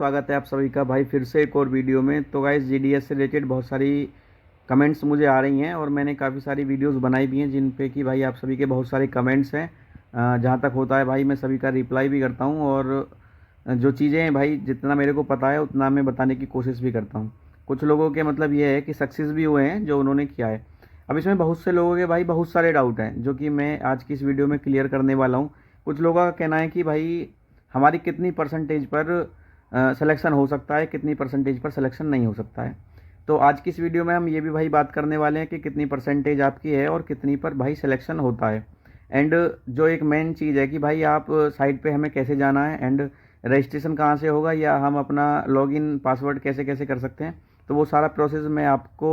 स्वागत है आप सभी का भाई फिर से एक और वीडियो में। तो गाइस जीडीएस से रिलेटेड बहुत सारी कमेंट्स मुझे आ रही हैं और मैंने काफ़ी सारी वीडियोस बनाई भी हैं जिन पे कि भाई आप सभी के बहुत सारे कमेंट्स हैं। जहाँ तक होता है भाई मैं सभी का रिप्लाई भी करता हूँ और जो चीज़ें हैं भाई जितना मेरे को पता है उतना मैं बताने की कोशिश भी करता हूँ। कुछ लोगों के मतलब ये है कि सक्सेस भी हुए हैं जो उन्होंने किया है। अब इसमें बहुत से लोगों के भाई बहुत सारे डाउट हैं जो कि मैं आज की इस वीडियो में क्लियर करने वाला हूँ। कुछ लोगों का कहना है कि भाई हमारी कितनी परसेंटेज पर सिलेक्शन हो सकता है, कितनी परसेंटेज पर सिलेक्शन नहीं हो सकता है। तो आज की इस वीडियो में हम ये भी भाई बात करने वाले हैं कि कितनी परसेंटेज आपकी है और कितनी पर भाई सिलेक्शन होता है। एंड जो एक मेन चीज़ है कि भाई आप साइट पे हमें कैसे जाना है एंड रजिस्ट्रेशन कहाँ से होगा या हम अपना लॉगिन पासवर्ड कैसे कैसे कर सकते हैं। तो वो सारा प्रोसेस मैं आपको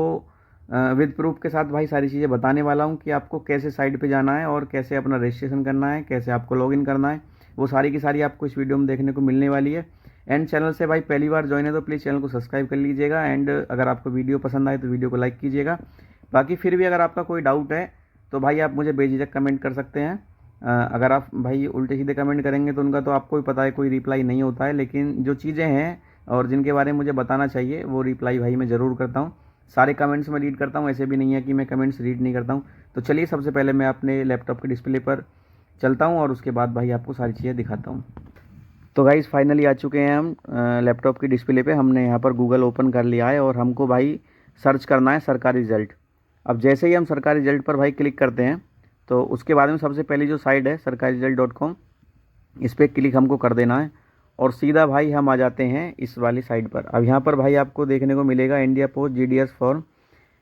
विद प्रूफ के साथ भाई सारी चीज़ें बताने वाला हूँ कि आपको कैसे साइट पे जाना है और कैसे अपना रजिस्ट्रेशन करना है, कैसे आपको लॉगिन करना है। वो सारी की सारी आपको इस वीडियो में देखने को मिलने वाली है। एंड चैनल से भाई पहली बार ज्वाइन है तो प्लीज़ चैनल को सब्सक्राइब कर लीजिएगा एंड अगर आपको वीडियो पसंद आए तो वीडियो को लाइक कीजिएगा। बाकी फिर भी अगर आपका कोई डाउट है तो भाई आप मुझे बेझिझक कमेंट कर सकते हैं। अगर आप भाई उल्टे सीधे कमेंट करेंगे तो उनका तो आपको भी पता है कोई रिप्लाई नहीं होता है, लेकिन जो चीज़ें हैं और जिनके बारे में मुझे बताना चाहिए वो रिप्लाई भाई मैं ज़रूर करता हूँ। सारे कमेंट्स में रीड करता हूँ, ऐसे भी नहीं है कि मैं कमेंट्स रीड नहीं करता हूँ। तो चलिए सबसे पहले मैं अपने लैपटॉप के डिस्प्ले पर चलता हूँ और उसके बाद भाई आपको सारी चीज़ें दिखाता हूँ। तो गाइज़ फाइनली आ चुके हैं हम लैपटॉप की डिस्प्ले पे। हमने यहाँ पर गूगल ओपन कर लिया है और हमको भाई सर्च करना है सरकारी रिज़ल्ट। अब जैसे ही हम सरकारी रिज़ल्ट पर भाई क्लिक करते हैं तो उसके बाद में सबसे पहली जो साइट है sarkariresult.com, इस पर क्लिक हमको कर देना है और सीधा भाई हम आ जाते हैं इस वाली साइट पर। अब यहाँ पर भाई आपको देखने को मिलेगा India post GDS form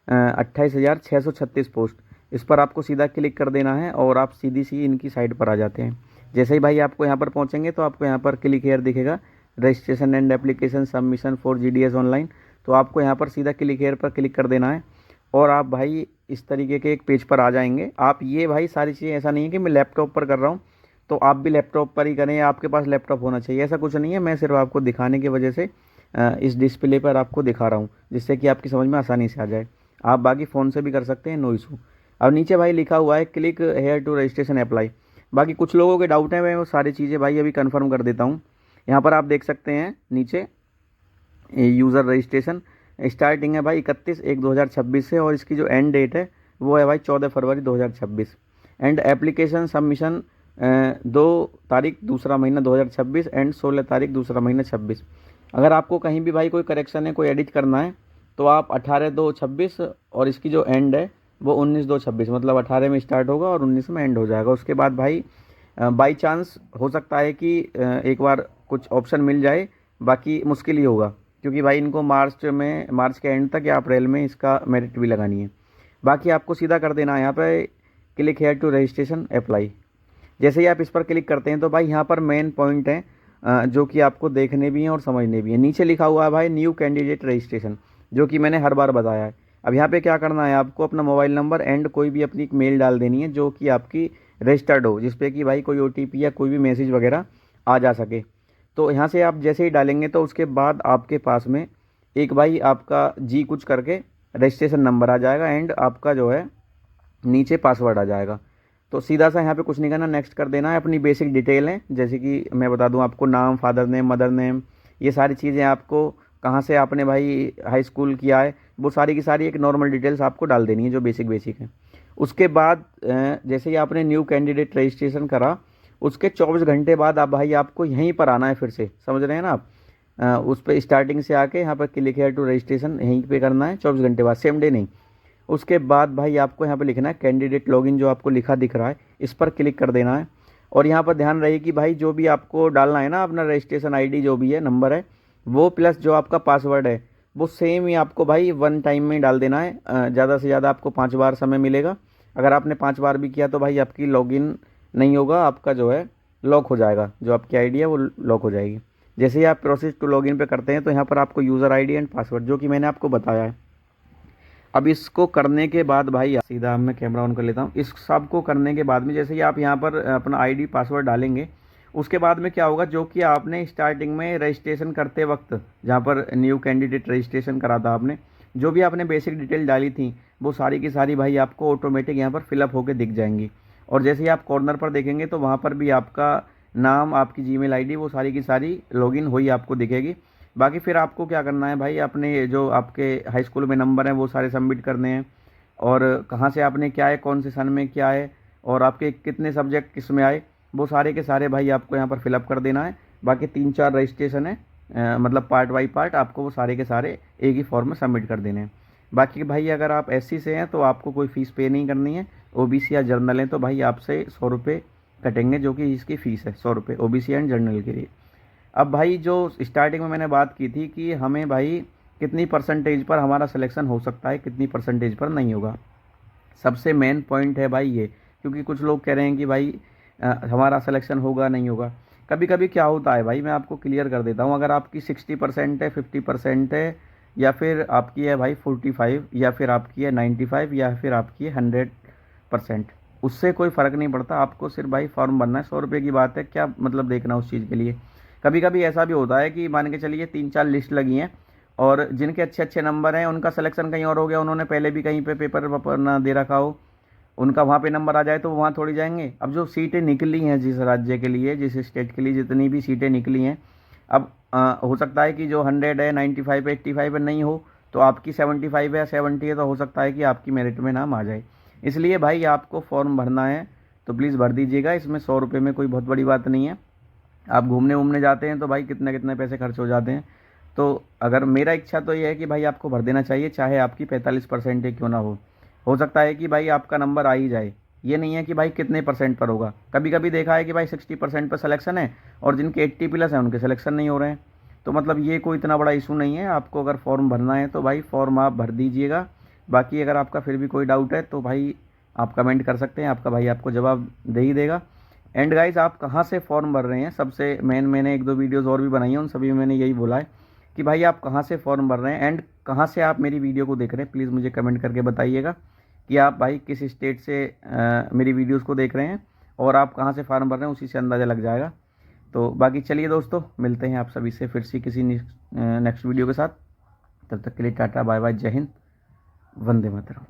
28,636 post. इस पर आपको सीधा क्लिक कर देना है और आप सीधी सी इनकी साइट पर आ जाते हैं। जैसे ही भाई आपको यहाँ पर पहुँचेंगे तो आपको यहाँ पर क्लिक हेयर दिखेगा, registration and application submission for GDS online. तो आपको यहाँ पर सीधा क्लिक हेयर पर क्लिक कर देना है और आप भाई इस तरीके के एक पेज पर आ जाएंगे। आप ये भाई सारी चीज़ें ऐसा नहीं है कि मैं लैपटॉप पर कर रहा हूँ तो आप भी लैपटॉप पर ही करें या आपके पास लैपटॉप होना चाहिए, ऐसा कुछ नहीं है। मैं सिर्फ आपको दिखाने की वजह से इस डिस्प्ले पर आपको दिखा रहा हूँ जिससे कि आपकी समझ में आसानी से आ जाए। आप बाकी फ़ोन से भी कर सकते हैं, नो इशू। अब नीचे भाई लिखा हुआ है click here to registration apply. बाकी कुछ लोगों के डाउट हैं, मैं वो सारी चीज़ें भाई अभी कंफर्म कर देता हूँ। यहाँ पर आप देख सकते हैं नीचे यूज़र रजिस्ट्रेशन स्टार्टिंग है भाई 31/1/2026 से और इसकी जो एंड डेट है वो है भाई 14 फरवरी 2026। एंड एप्लीकेशन सबमिशन 2 तारीख दूसरा महीना 2026 एंड 16 तारीख दूसरा महीना 26। अगर आपको कहीं भी भाई कोई करेक्शन है, कोई एडिट करना है तो आप 18/2/26 और इसकी जो एंड है वो 19/2/26, मतलब 18 में स्टार्ट होगा और 19 में एंड हो जाएगा। उसके बाद भाई बाई चांस हो सकता है कि एक बार कुछ ऑप्शन मिल जाए, बाकी मुश्किल ही होगा क्योंकि भाई इनको मार्च के एंड तक या अप्रैल में इसका मेरिट भी लगानी है। बाकी आपको सीधा कर देना है यहाँ पे click here to registration apply. जैसे ही आप इस पर क्लिक करते हैं तो भाई यहाँ पर मेन पॉइंट है जो कि आपको देखने भी हैं और समझने भी हैं। नीचे लिखा हुआ है भाई न्यू कैंडिडेट रजिस्ट्रेशन, जो कि मैंने हर बार बताया है। अब यहाँ पे क्या करना है, आपको अपना मोबाइल नंबर एंड कोई भी अपनी एक मेल डाल देनी है जो कि आपकी रजिस्टर्ड हो, जिसपे कि भाई कोई OTP या कोई भी मैसेज वगैरह आ जा सके। तो यहाँ से आप जैसे ही डालेंगे तो उसके बाद आपके पास में एक भाई आपका जी कुछ करके रजिस्ट्रेशन नंबर आ जाएगा एंड आपका जो है नीचे पासवर्ड आ जाएगा। तो सीधा सा यहाँ पे कुछ नहीं करना, नेक्स्ट कर देना है। अपनी बेसिक डिटेल है जैसे कि मैं बता दूँ आपको, नाम, फादर नेम, मदर नेम, ये सारी चीज़ें आपको कहाँ से आपने भाई हाई स्कूल किया है वो सारी की सारी एक नॉर्मल डिटेल्स आपको डाल देनी है जो बेसिक बेसिक है। उसके बाद जैसे ही आपने न्यू कैंडिडेट रजिस्ट्रेशन करा उसके 24 घंटे बाद आप भाई आपको यहीं पर आना है, फिर से समझ रहे हैं ना आप। उस पर स्टार्टिंग से आके यहाँ पर क्लिक हेयर टू रजिस्ट्रेशन यहीं पे करना है 24 घंटे बाद, सेम डे नहीं। उसके बाद भाई आपको यहाँ पे लिखना है कैंडिडेट लॉगिन, जो आपको लिखा दिख रहा है इस पर क्लिक कर देना है। और यहाँ पर ध्यान रहे कि भाई जो भी आपको डालना है ना, अपना रजिस्ट्रेशन ID जो भी है, नंबर है वो, प्लस जो आपका पासवर्ड है वो सेम ही आपको भाई वन टाइम में डाल देना है। ज़्यादा से ज़्यादा आपको 5 बार समय मिलेगा। अगर आपने 5 बार भी किया तो भाई आपकी लॉगिन नहीं होगा, आपका जो है लॉक हो जाएगा, जो आपकी ID है वो लॉक हो जाएगी। जैसे ही आप प्रोसेस टू लॉगिन पे करते हैं तो यहाँ पर आपको यूज़र ID एंड पासवर्ड, जो कि मैंने आपको बताया है। अब इसको करने के बाद भाई सीधा मैं कैमरा ऑन कर लेता हूँ। इस सब को करने के बाद में जैसे ही आप यहाँ पर अपना ID पासवर्ड डालेंगे उसके बाद में क्या होगा, जो कि आपने स्टार्टिंग में रजिस्ट्रेशन करते वक्त जहाँ पर न्यू कैंडिडेट रजिस्ट्रेशन करा था आपने, जो भी आपने बेसिक डिटेल डाली थी वो सारी की सारी भाई आपको ऑटोमेटिक यहाँ पर फिलअप होकर दिख जाएंगी। और जैसे ही आप कॉर्नर पर देखेंगे तो वहाँ पर भी आपका नाम, आपकी जीमेल ID, वो सारी की सारी लॉगिन हुई आपको दिखेगी। बाकी फिर आपको क्या करना है भाई, अपने जो आपके हाई स्कूल में नंबर हैं वो सारे सबमिट करने हैं, और कहाँ से आपने क्या है, कौन से सन में क्या है, और आपके कितने सब्जेक्ट किस में आए, वो सारे के सारे भाई आपको यहाँ पर फिलअप कर देना है। बाकी 3-4 रजिस्ट्रेशन है, मतलब पार्ट बाई पार्ट आपको वो सारे के सारे एक ही फॉर्म में सबमिट कर देने हैं। बाकी भाई अगर आप एससी से हैं तो आपको कोई फ़ीस पे नहीं करनी है। ओबीसी या जर्नल हैं तो भाई आपसे 100 रुपये कटेंगे, जो कि इसकी फ़ीस है 100 रुपये ओबीसी एंड जर्नल के लिए। अब भाई जो स्टार्टिंग में मैंने बात की थी कि हमें भाई कितनी परसेंटेज पर हमारा सिलेक्शन हो सकता है, कितनी परसेंटेज पर नहीं होगा, सबसे मेन पॉइंट है भाई ये। क्योंकि कुछ लोग कह रहे हैं कि भाई हमारा सिलेक्शन होगा नहीं होगा। कभी कभी क्या होता है भाई, मैं आपको क्लियर कर देता हूँ, अगर आपकी 60% है, 50% है, या फिर आपकी है भाई 45, या फिर आपकी है 95, या फिर आपकी है 100%, उससे कोई फ़र्क नहीं पड़ता। आपको सिर्फ भाई फॉर्म भरना है। 100 रुपये की बात है, क्या मतलब देखना उस चीज़ के लिए। कभी कभी ऐसा भी होता है कि मान के चलिए 3-4 लिस्ट लगी हैं, और जिनके अच्छे अच्छे नंबर हैं उनका सिलेक्शन कहीं और हो गया, उन्होंने पहले भी कहीं पे पेपर वेपर ना दे रखा हो, उनका वहाँ पे नंबर आ जाए तो वो वहाँ थोड़ी जाएंगे। अब जो सीटें निकली हैं जिस राज्य के लिए, जिस स्टेट के लिए जितनी भी सीटें निकली हैं, अब हो सकता है कि जो 100 है, 95 है, 85 है नहीं हो, तो आपकी 75 है या 70 है, तो हो सकता है कि आपकी मेरिट में नाम आ जाए। इसलिए भाई आपको फॉर्म भरना है तो प्लीज़ भर दीजिएगा। इसमें 100 रुपये में कोई बहुत बड़ी बात नहीं है। आप घूमने वूमने जाते हैं तो भाई कितने कितने पैसे खर्च हो जाते हैं। तो अगर मेरा इच्छा तो ये है कि भाई आपको भर देना चाहिए, चाहे आपकी 45% ही क्यों ना हो सकता है कि भाई आपका नंबर आ ही जाए। ये नहीं है कि भाई कितने परसेंट पर होगा। कभी कभी देखा है कि भाई 60% पर सिलेक्शन है, और जिनके 80+ हैं उनके सिलेक्शन नहीं हो रहे हैं। तो मतलब ये कोई इतना बड़ा इशू नहीं है। आपको अगर फॉर्म भरना है तो भाई फॉर्म आप भर दीजिएगा। बाकी अगर आपका फिर भी कोई डाउट है तो भाई आप कमेंट कर सकते हैं, आपका भाई आपको जवाब दे ही देगा। एंड गाइस, आप कहाँ से फॉर्म भर रहे हैं, सबसे मेन, मैंने 1-2 वीडियोज़ और भी बनाई हैं, उन सभी में मैंने यही बोला है कि भाई आप कहाँ से फॉर्म भर रहे हैं एंड कहाँ से आप मेरी वीडियो को देख रहे हैं। प्लीज़ मुझे कमेंट करके बताइएगा कि आप भाई किस स्टेट से मेरी वीडियोज़ को देख रहे हैं, और आप कहाँ से फॉर्म भर रहे हैं, उसी से अंदाज़ा लग जाएगा। तो बाकी चलिए दोस्तों, मिलते हैं आप सभी से फिर से किसी नेक्स्ट वीडियो के साथ। तब तक के लिए टाटा बाय बाय, जय हिंद, वंदे मातरम।